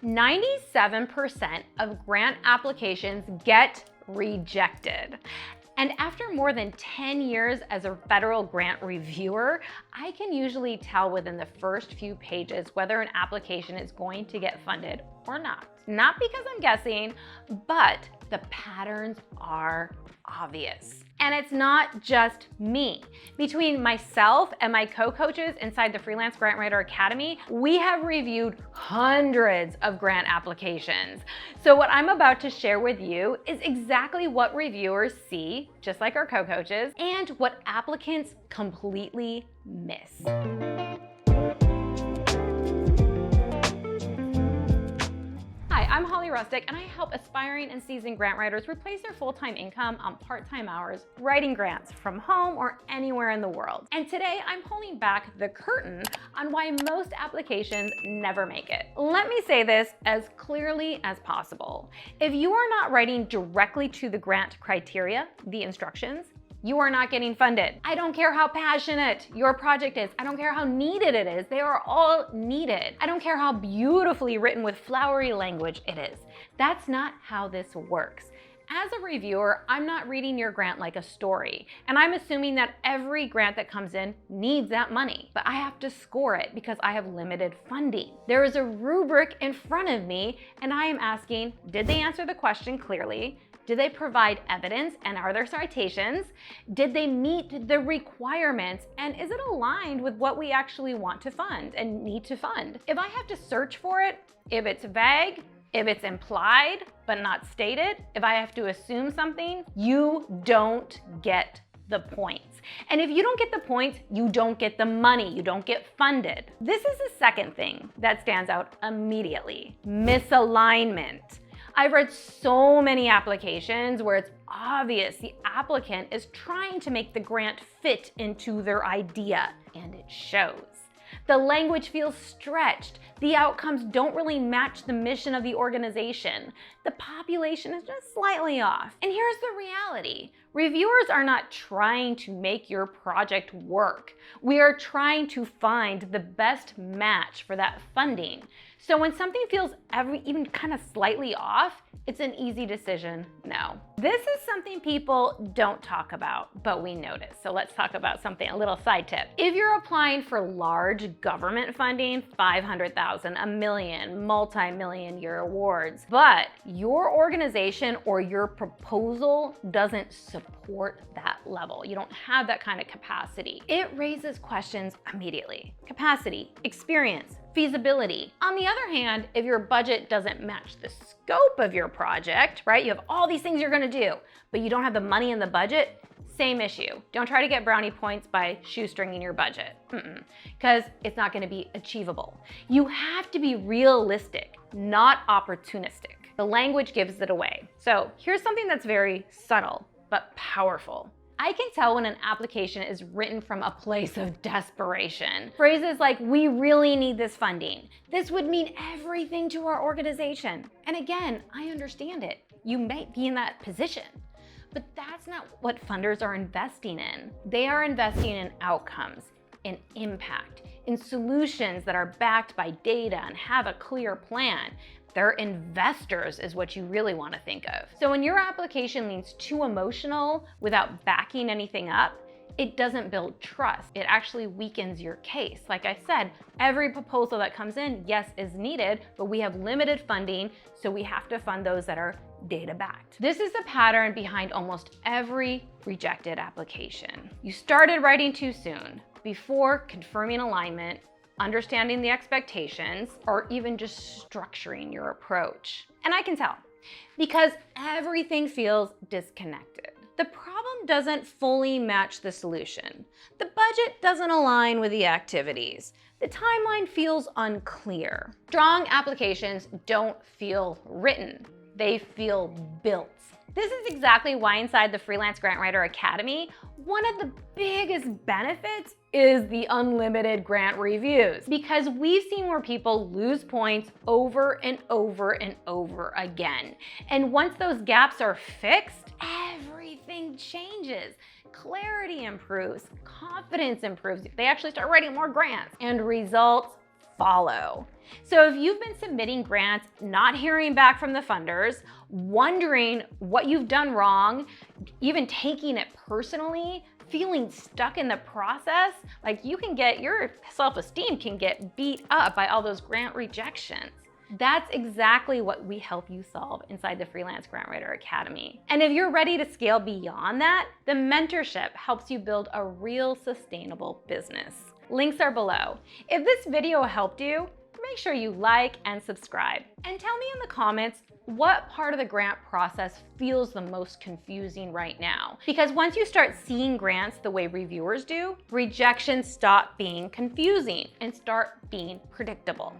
97% of grant applications get rejected. And after more than 10 years as a federal grant reviewer, I can usually tell within the first few pages whether an application is going to get funded or not. Not because I'm guessing, but the patterns are obvious. And it's not just me. Between myself and my co-coaches inside the Freelance Grant Writer Academy, we have reviewed hundreds of grant applications. So what I'm about to share with you is exactly what reviewers see, just like our co-coaches, and what applicants completely miss. I'm Holly Rustick, and I help aspiring and seasoned grant writers replace their full-time income on part-time hours writing grants from home or anywhere in the world. And today I'm pulling back the curtain on why most applications never make it. Let me say this as clearly as possible. If you are not writing directly to the grant criteria, the instructions, you are not getting funded. I don't care how passionate your project is. I don't care how needed it is. They are all needed. I don't care how beautifully written with flowery language it is. That's not how this works. As a reviewer, I'm not reading your grant like a story, and I'm assuming that every grant that comes in needs that money, but I have to score it because I have limited funding. There is a rubric in front of me, and I am asking, did they answer the question clearly? Did they provide evidence, and are there citations? Did they meet the requirements, and is it aligned with what we actually want to fund and need to fund? If I have to search for it, if it's vague, if it's implied but not stated, if I have to assume something, you don't get the points. And if you don't get the points, you don't get the money, you don't get funded. This is the second thing that stands out immediately: misalignment. I've read so many applications where it's obvious the applicant is trying to make the grant fit into their idea, and it shows. The language feels stretched. The outcomes don't really match the mission of the organization. The population is just slightly off. And here's the reality. Reviewers are not trying to make your project work. We are trying to find the best match for that funding. So when something feels even kind of slightly off, it's an easy decision, no. This is something people don't talk about, but we notice. So let's talk about something, a little side tip. If you're applying for large government funding, 500,000, a million, multi-million year awards, but your organization or your proposal doesn't support that level, you don't have that kind of capacity, it raises questions immediately. Capacity, experience, feasibility. On the other hand, if your budget doesn't match the scope of your project, right? You have all these things you're gonna do, but you don't have the money in the budget, same issue. Don't try to get brownie points by shoestringing your budget, because it's not gonna be achievable. You have to be realistic, not opportunistic. The language gives it away. So here's something that's very subtle, but powerful. I can tell when an application is written from a place of desperation. Phrases like, we really need this funding. This would mean everything to our organization. And again, I understand it. You might be in that position, but that's not what funders are investing in. They are investing in outcomes, in impact, in solutions that are backed by data and have a clear plan. They're investors is what you really want to think of. So when your application leans too emotional without backing anything up, it doesn't build trust. It actually weakens your case. Like I said, every proposal that comes in, yes, is needed, but we have limited funding, so we have to fund those that are data backed. This is the pattern behind almost every rejected application. You started writing too soon, before confirming alignment, understanding the expectations, or even just structuring your approach. And I can tell, because everything feels disconnected. The problem doesn't fully match the solution. The budget doesn't align with the activities. The timeline feels unclear. Strong applications don't feel written. They feel built. This is exactly why inside the Freelance Grant Writer Academy, one of the biggest benefits is the unlimited grant reviews, because we've seen where people lose points over and over and over again. And once those gaps are fixed, everything changes. Clarity improves, confidence improves. They actually start writing more grants, and results follow. So if you've been submitting grants, not hearing back from the funders, wondering what you've done wrong, even taking it personally, feeling stuck in the process, like your self-esteem can get beat up by all those grant rejections. That's exactly what we help you solve inside the Freelance Grant Writer Academy. And if you're ready to scale beyond that, the mentorship helps you build a real sustainable business. Links are below. If this video helped you, make sure you like and subscribe. And tell me in the comments what part of the grant process feels the most confusing right now. Because once you start seeing grants the way reviewers do, rejections stop being confusing and start being predictable.